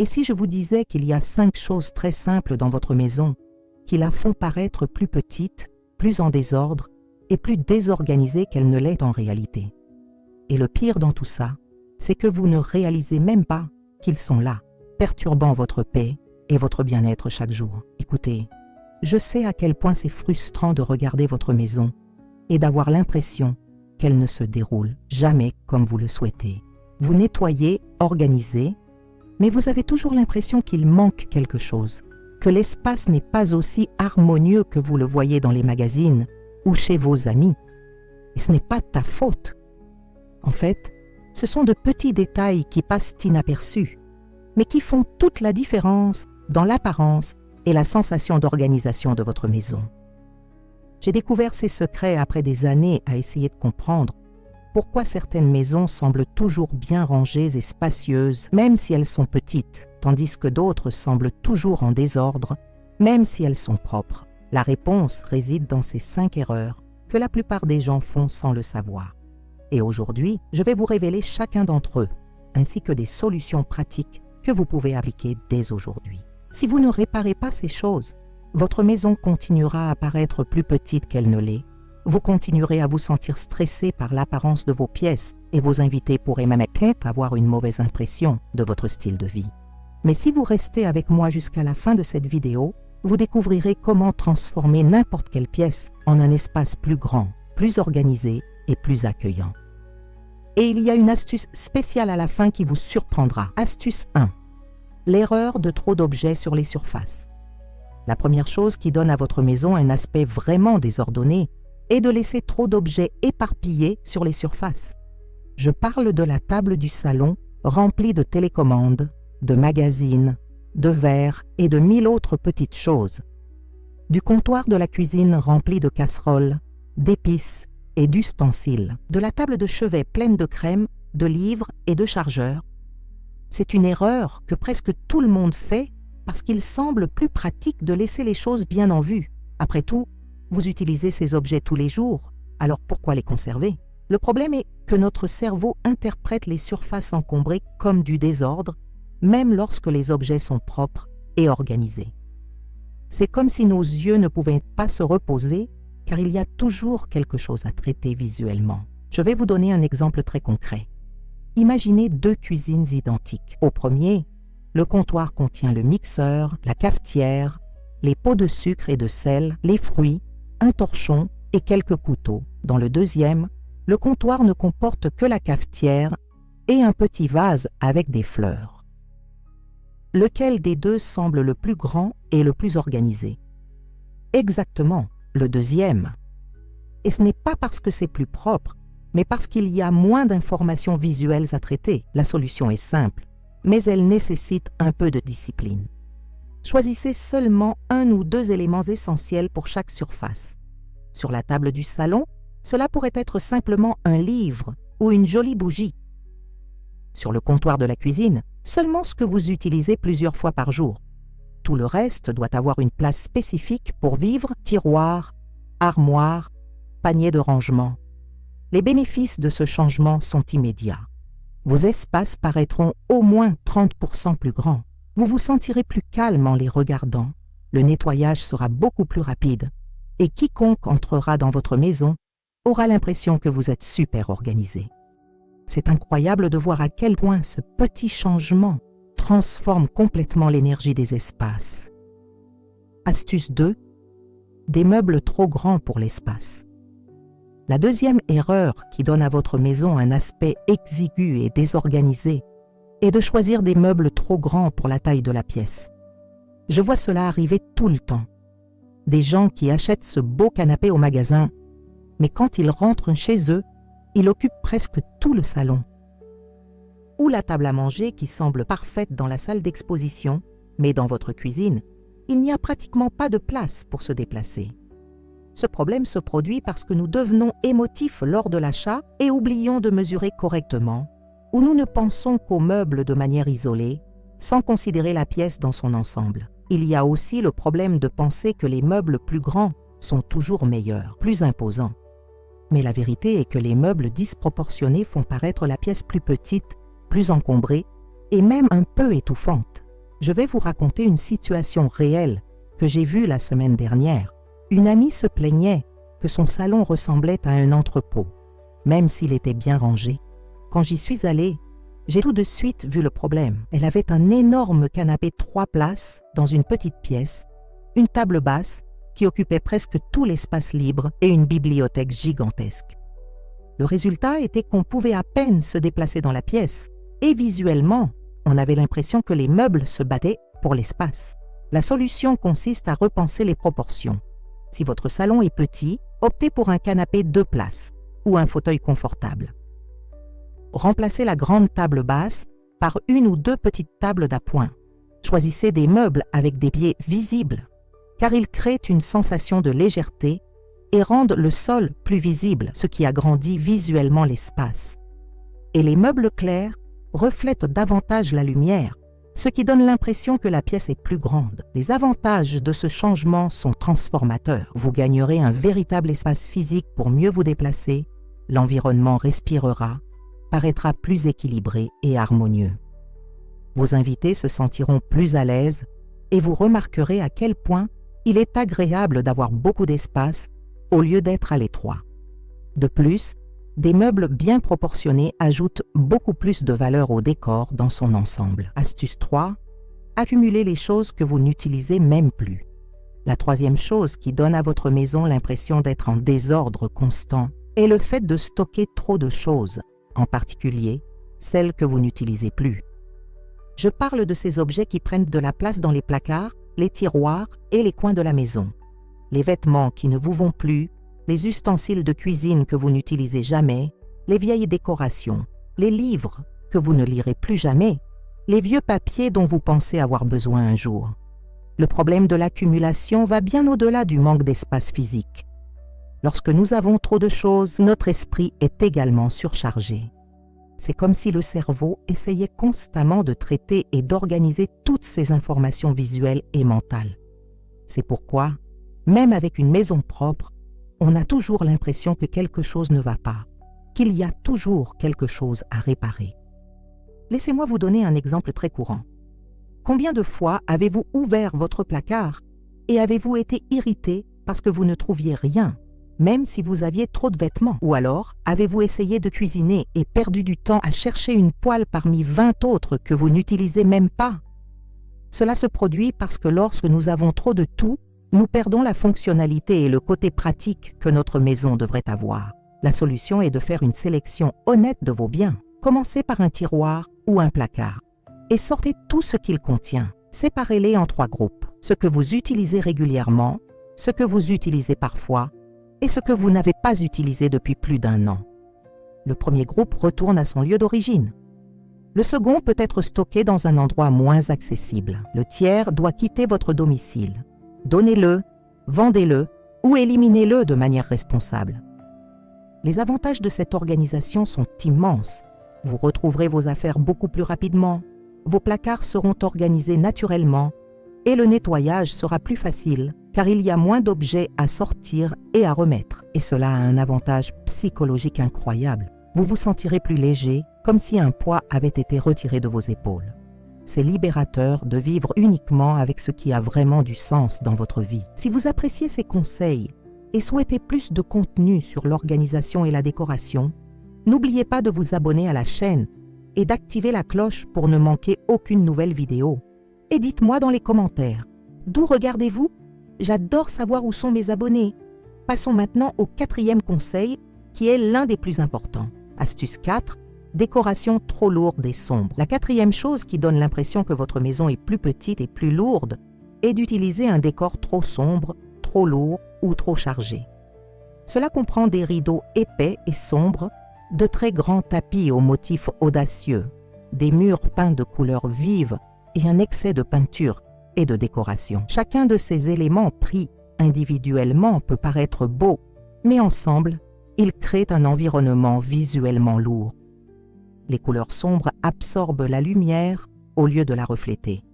Et si je vous disais qu'il y a 5 choses très simples dans votre maison qui la font paraître plus petite, plus en désordre et plus désorganisée qu'elle ne l'est en réalité? Et le pire dans tout ça, c'est que vous ne réalisez même pas qu'ils sont là, perturbant votre paix et votre bien-être chaque jour. Écoutez, je sais à quel point c'est frustrant de regarder votre maison et d'avoir l'impression qu'elle ne se déroule jamais comme vous le souhaitez. Vous nettoyez, organisez, mais vous avez toujours l'impression qu'il manque quelque chose, que l'espace n'est pas aussi harmonieux que vous le voyez dans les magazines ou chez vos amis. Et ce n'est pas ta faute. En fait, ce sont de petits détails qui passent inaperçus, mais qui font toute la différence dans l'apparence et la sensation d'organisation de votre maison. J'ai découvert ces secrets après des années à essayer de comprendre pourquoi certaines maisons semblent toujours bien rangées et spacieuses, même si elles sont petites, tandis que d'autres semblent toujours en désordre, même si elles sont propres. La réponse réside dans ces 5 erreurs que la plupart des gens font sans le savoir. Et aujourd'hui, je vais vous révéler chacun d'entre eux, ainsi que des solutions pratiques que vous pouvez appliquer dès aujourd'hui. Si vous ne réparez pas ces choses, votre maison continuera à paraître plus petite qu'elle ne l'est. Vous continuerez à vous sentir stressé par l'apparence de vos pièces et vos invités pourraient même avoir une mauvaise impression de votre style de vie. Mais si vous restez avec moi jusqu'à la fin de cette vidéo, vous découvrirez comment transformer n'importe quelle pièce en un espace plus grand, plus organisé et plus accueillant. Et il y a une astuce spéciale à la fin qui vous surprendra. Astuce 1. L'erreur de trop d'objets sur les surfaces. La première chose qui donne à votre maison un aspect vraiment désordonné est de laisser trop d'objets éparpillés sur les surfaces. Je parle de la table du salon remplie de télécommandes, de magazines, de verres et de 1000 autres petites choses. Du comptoir de la cuisine rempli de casseroles, d'épices et d'ustensiles. De la table de chevet pleine de crème, de livres et de chargeurs. C'est une erreur que presque tout le monde fait parce qu'il semble plus pratique de laisser les choses bien en vue. Après tout, vous utilisez ces objets tous les jours, alors pourquoi les conserver? Le problème est que notre cerveau interprète les surfaces encombrées comme du désordre, même lorsque les objets sont propres et organisés. C'est comme si nos yeux ne pouvaient pas se reposer, car il y a toujours quelque chose à traiter visuellement. Je vais vous donner un exemple très concret. Imaginez 2 cuisines identiques. Au premier, le comptoir contient le mixeur, la cafetière, les pots de sucre et de sel, les fruits, un torchon et quelques couteaux. Dans le deuxième, le comptoir ne comporte que la cafetière et un petit vase avec des fleurs. Lequel des deux semble le plus grand et le plus organisé? Exactement, le deuxième. Et ce n'est pas parce que c'est plus propre, mais parce qu'il y a moins d'informations visuelles à traiter. La solution est simple, mais elle nécessite un peu de discipline. Choisissez seulement 1 ou 2 éléments essentiels pour chaque surface. Sur la table du salon, cela pourrait être simplement un livre ou une jolie bougie. Sur le comptoir de la cuisine, seulement ce que vous utilisez plusieurs fois par jour. Tout le reste doit avoir une place spécifique pour vivre, tiroirs, armoires, paniers de rangement. Les bénéfices de ce changement sont immédiats. Vos espaces paraîtront au moins 30% plus grands. Vous vous sentirez plus calme en les regardant. Le nettoyage sera beaucoup plus rapide. Et quiconque entrera dans votre maison aura l'impression que vous êtes super organisé. C'est incroyable de voir à quel point ce petit changement transforme complètement l'énergie des espaces. Astuce 2. Des meubles trop grands pour l'espace. La deuxième erreur qui donne à votre maison un aspect exigu et désorganisé est de choisir des meubles trop grands pour la taille de la pièce. Je vois cela arriver tout le temps. Des gens qui achètent ce beau canapé au magasin, mais quand ils rentrent chez eux, il occupe presque tout le salon. Ou la table à manger qui semble parfaite dans la salle d'exposition, mais dans votre cuisine, il n'y a pratiquement pas de place pour se déplacer. Ce problème se produit parce que nous devenons émotifs lors de l'achat et oublions de mesurer correctement, ou nous ne pensons qu'aux meubles de manière isolée, sans considérer la pièce dans son ensemble. Il y a aussi le problème de penser que les meubles plus grands sont toujours meilleurs, plus imposants. Mais la vérité est que les meubles disproportionnés font paraître la pièce plus petite, plus encombrée et même un peu étouffante. Je vais vous raconter une situation réelle que j'ai vue la semaine dernière. Une amie se plaignait que son salon ressemblait à un entrepôt, même s'il était bien rangé. Quand j'y suis allée, j'ai tout de suite vu le problème. Elle avait un énorme canapé 3 places dans une petite pièce, une table basse qui occupait presque tout l'espace libre et une bibliothèque gigantesque. Le résultat était qu'on pouvait à peine se déplacer dans la pièce et visuellement, on avait l'impression que les meubles se battaient pour l'espace. La solution consiste à repenser les proportions. Si votre salon est petit, optez pour un canapé 2 places ou un fauteuil confortable. Remplacez la grande table basse par une ou 2 petites tables d'appoint. Choisissez des meubles avec des pieds visibles, car ils créent une sensation de légèreté et rendent le sol plus visible, ce qui agrandit visuellement l'espace. Et les meubles clairs reflètent davantage la lumière, ce qui donne l'impression que la pièce est plus grande. Les avantages de ce changement sont transformateurs. Vous gagnerez un véritable espace physique pour mieux vous déplacer, l'environnement respirera, paraîtra plus équilibré et harmonieux. Vos invités se sentiront plus à l'aise et vous remarquerez à quel point il est agréable d'avoir beaucoup d'espace au lieu d'être à l'étroit. De plus, des meubles bien proportionnés ajoutent beaucoup plus de valeur au décor dans son ensemble. Astuce 3. Accumulez les choses que vous n'utilisez même plus. La troisième chose qui donne à votre maison l'impression d'être en désordre constant est le fait de stocker trop de choses, en particulier celles que vous n'utilisez plus. Je parle de ces objets qui prennent de la place dans les placards, les tiroirs et les coins de la maison. Les vêtements qui ne vous vont plus, les ustensiles de cuisine que vous n'utilisez jamais, les vieilles décorations, les livres que vous ne lirez plus jamais, les vieux papiers dont vous pensez avoir besoin un jour. Le problème de l'accumulation va bien au-delà du manque d'espace physique. Lorsque nous avons trop de choses, notre esprit est également surchargé. C'est comme si le cerveau essayait constamment de traiter et d'organiser toutes ces informations visuelles et mentales. C'est pourquoi, même avec une maison propre, on a toujours l'impression que quelque chose ne va pas, qu'il y a toujours quelque chose à réparer. Laissez-moi vous donner un exemple très courant. Combien de fois avez-vous ouvert votre placard et avez-vous été irrité parce que vous ne trouviez rien, même si vous aviez trop de vêtements? Ou alors, avez-vous essayé de cuisiner et perdu du temps à chercher une poêle parmi 20 autres que vous n'utilisez même pas? Cela se produit parce que lorsque nous avons trop de tout, nous perdons la fonctionnalité et le côté pratique que notre maison devrait avoir. La solution est de faire une sélection honnête de vos biens. Commencez par un tiroir ou un placard et sortez tout ce qu'il contient. Séparez-les en 3 groupes. Ce que vous utilisez régulièrement, ce que vous utilisez parfois et ce que vous n'avez pas utilisé depuis plus d'1 an. Le premier groupe retourne à son lieu d'origine. Le second peut être stocké dans un endroit moins accessible. Le tiers doit quitter votre domicile. Donnez-le, vendez-le ou éliminez-le de manière responsable. Les avantages de cette organisation sont immenses. Vous retrouverez vos affaires beaucoup plus rapidement, vos placards seront organisés naturellement et le nettoyage sera plus facile car il y a moins d'objets à sortir et à remettre. Et cela a un avantage psychologique incroyable. Vous vous sentirez plus léger, comme si un poids avait été retiré de vos épaules. C'est libérateur de vivre uniquement avec ce qui a vraiment du sens dans votre vie. Si vous appréciez ces conseils et souhaitez plus de contenu sur l'organisation et la décoration, n'oubliez pas de vous abonner à la chaîne et d'activer la cloche pour ne manquer aucune nouvelle vidéo. Et dites-moi dans les commentaires, d'où regardez-vous? J'adore savoir où sont mes abonnés. Passons maintenant au 4e conseil qui est l'un des plus importants. Astuce 4. Décoration trop lourde et sombre. La 4e chose qui donne l'impression que votre maison est plus petite et plus lourde est d'utiliser un décor trop sombre, trop lourd ou trop chargé. Cela comprend des rideaux épais et sombres, de très grands tapis aux motifs audacieux, des murs peints de couleurs vives et un excès de peinture et de décoration. Chacun de ces éléments pris individuellement peut paraître beau, mais ensemble, ils créent un environnement visuellement lourd. Les couleurs sombres absorbent la lumière au lieu de la refléter,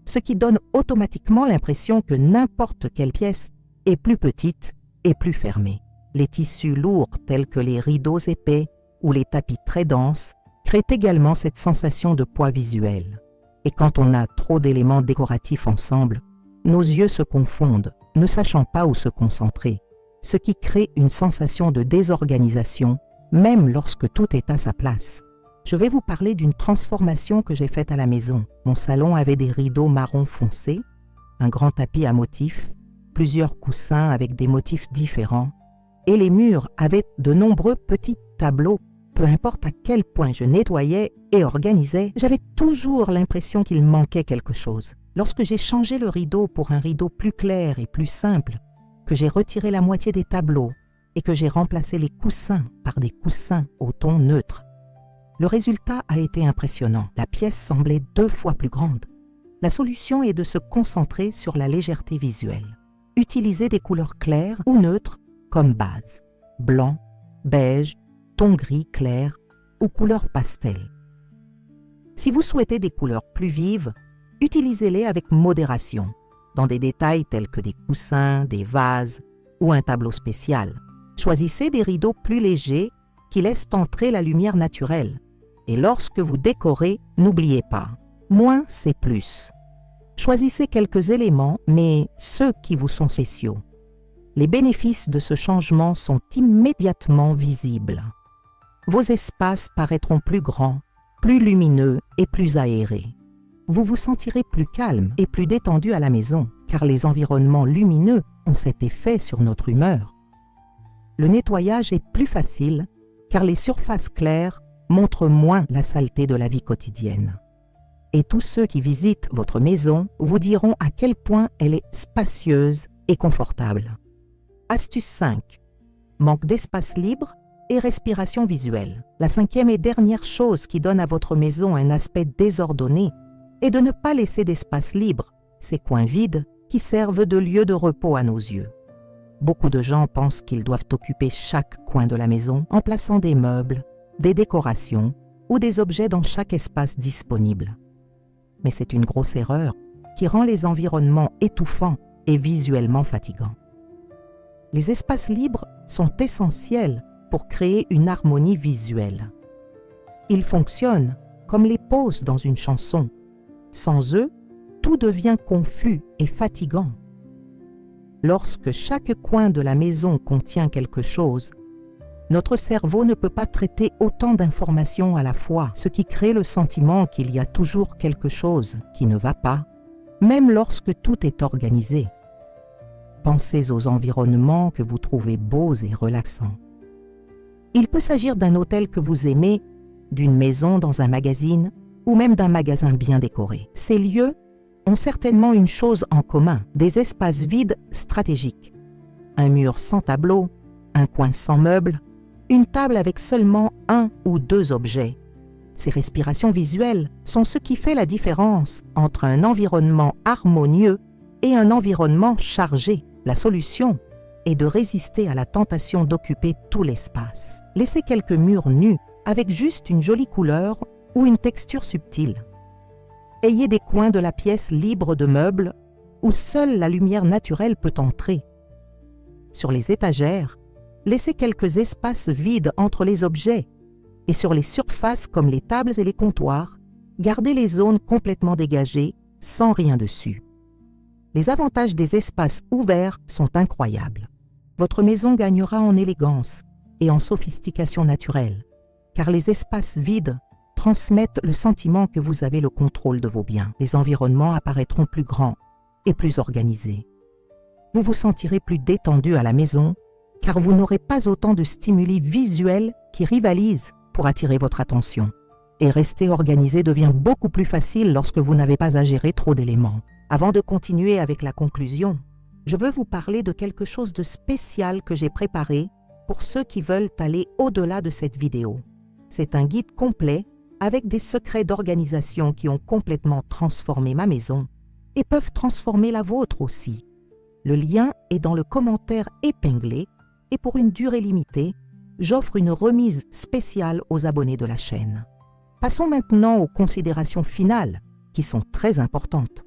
ce qui donne automatiquement l'impression que n'importe quelle pièce est plus petite et plus fermée. Les tissus lourds tels que les rideaux épais ou les tapis très denses créent également cette sensation de poids visuel. Et quand on a trop d'éléments décoratifs ensemble, nos yeux se confondent, ne sachant pas où se concentrer, ce qui crée une sensation de désorganisation, même lorsque tout est à sa place. Je vais vous parler d'une transformation que j'ai faite à la maison. Mon salon avait des rideaux marron foncé, un grand tapis à motifs, plusieurs coussins avec des motifs différents, et les murs avaient de nombreux petits tableaux. Peu importe à quel point je nettoyais et organisais, j'avais toujours l'impression qu'il manquait quelque chose. Lorsque j'ai changé le rideau pour un rideau plus clair et plus simple, que j'ai retiré la moitié des tableaux et que j'ai remplacé les coussins par des coussins au ton neutre, le résultat a été impressionnant. La pièce semblait 2 fois plus grande. La solution est de se concentrer sur la légèreté visuelle. Utilisez des couleurs claires ou neutres comme base, blanc, beige, ton gris clair ou couleur pastel. Si vous souhaitez des couleurs plus vives, utilisez-les avec modération, dans des détails tels que des coussins, des vases ou un tableau spécial. Choisissez des rideaux plus légers qui laissent entrer la lumière naturelle. Et lorsque vous décorez, n'oubliez pas, moins c'est plus. Choisissez quelques éléments, mais ceux qui vous sont spéciaux. Les bénéfices de ce changement sont immédiatement visibles. Vos espaces paraîtront plus grands, plus lumineux et plus aérés. Vous vous sentirez plus calme et plus détendu à la maison, car les environnements lumineux ont cet effet sur notre humeur. Le nettoyage est plus facile, car les surfaces claires montrent moins la saleté de la vie quotidienne. Et tous ceux qui visitent votre maison vous diront à quel point elle est spacieuse et confortable. Astuce 5. Manque d'espace libre et respiration visuelle. La 5e et dernière chose qui donne à votre maison un aspect désordonné est de ne pas laisser d'espace libre, ces coins vides qui servent de lieu de repos à nos yeux. Beaucoup de gens pensent qu'ils doivent occuper chaque coin de la maison en plaçant des meubles, des décorations ou des objets dans chaque espace disponible. Mais c'est une grosse erreur qui rend les environnements étouffants et visuellement fatigants. Les espaces libres sont essentiels pour créer une harmonie visuelle. Ils fonctionnent comme les pauses dans une chanson. Sans eux, tout devient confus et fatigant. Lorsque chaque coin de la maison contient quelque chose, notre cerveau ne peut pas traiter autant d'informations à la fois, ce qui crée le sentiment qu'il y a toujours quelque chose qui ne va pas, même lorsque tout est organisé. Pensez aux environnements que vous trouvez beaux et relaxants. Il peut s'agir d'un hôtel que vous aimez, d'une maison dans un magazine ou même d'un magasin bien décoré. Ces lieux ont certainement une chose en commun, des espaces vides stratégiques. Un mur sans tableau, un coin sans meubles, une table avec seulement 1 ou 2 objets. Ces respirations visuelles sont ce qui fait la différence entre un environnement harmonieux et un environnement chargé. La solution est de résister à la tentation d'occuper tout l'espace. Laissez quelques murs nus avec juste une jolie couleur ou une texture subtile. Ayez des coins de la pièce libres de meubles où seule la lumière naturelle peut entrer. Sur les étagères, laissez quelques espaces vides entre les objets et sur les surfaces comme les tables et les comptoirs, gardez les zones complètement dégagées sans rien dessus. Les avantages des espaces ouverts sont incroyables. Votre maison gagnera en élégance et en sophistication naturelle, car les espaces vides transmettent le sentiment que vous avez le contrôle de vos biens. Les environnements apparaîtront plus grands et plus organisés. Vous vous sentirez plus détendu à la maison, car vous n'aurez pas autant de stimuli visuels qui rivalisent pour attirer votre attention. Et rester organisé devient beaucoup plus facile lorsque vous n'avez pas à gérer trop d'éléments. Avant de continuer avec la conclusion, je veux vous parler de quelque chose de spécial que j'ai préparé pour ceux qui veulent aller au-delà de cette vidéo. C'est un guide complet avec des secrets d'organisation qui ont complètement transformé ma maison et peuvent transformer la vôtre aussi. Le lien est dans le commentaire épinglé et pour une durée limitée, j'offre une remise spéciale aux abonnés de la chaîne. Passons maintenant aux considérations finales qui sont très importantes.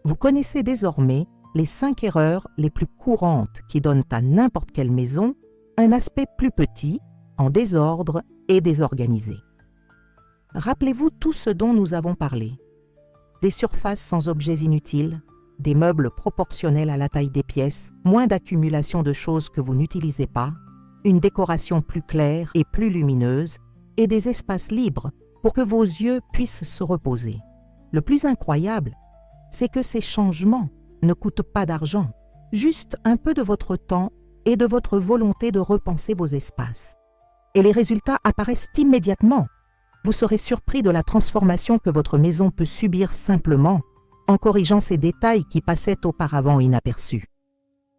Vous connaissez désormais les 5 erreurs les plus courantes qui donnent à n'importe quelle maison un aspect plus petit, en désordre et désorganisé. Rappelez-vous tout ce dont nous avons parlé. des surfaces sans objets inutiles, des meubles proportionnels à la taille des pièces, moins d'accumulation de choses que vous n'utilisez pas, une décoration plus claire et plus lumineuse, et des espaces libres pour que vos yeux puissent se reposer. Le plus incroyable, c'est que ces changements ne coûtent pas d'argent, juste un peu de votre temps et de votre volonté de repenser vos espaces. Et les résultats apparaissent immédiatement. Vous serez surpris de la transformation que votre maison peut subir simplement en corrigeant ces détails qui passaient auparavant inaperçus.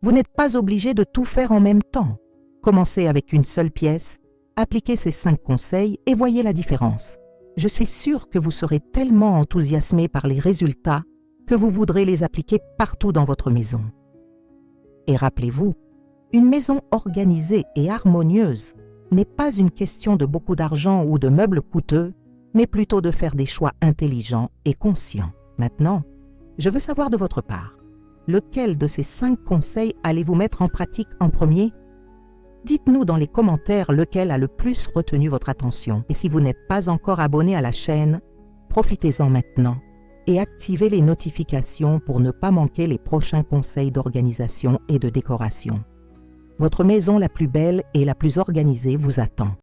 Vous n'êtes pas obligé de tout faire en même temps. Commencez avec une seule pièce, appliquez ces 5 conseils et voyez la différence. Je suis sûre que vous serez tellement enthousiasmé par les résultats que vous voudrez les appliquer partout dans votre maison. Et rappelez-vous, une maison organisée et harmonieuse n'est pas une question de beaucoup d'argent ou de meubles coûteux, mais plutôt de faire des choix intelligents et conscients. Maintenant, je veux savoir de votre part, lequel de ces 5 conseils allez-vous mettre en pratique en premier? Dites-nous dans les commentaires lequel a le plus retenu votre attention. Et si vous n'êtes pas encore abonné à la chaîne, profitez-en maintenant et activez les notifications pour ne pas manquer les prochains conseils d'organisation et de décoration. Votre maison la plus belle et la plus organisée vous attend.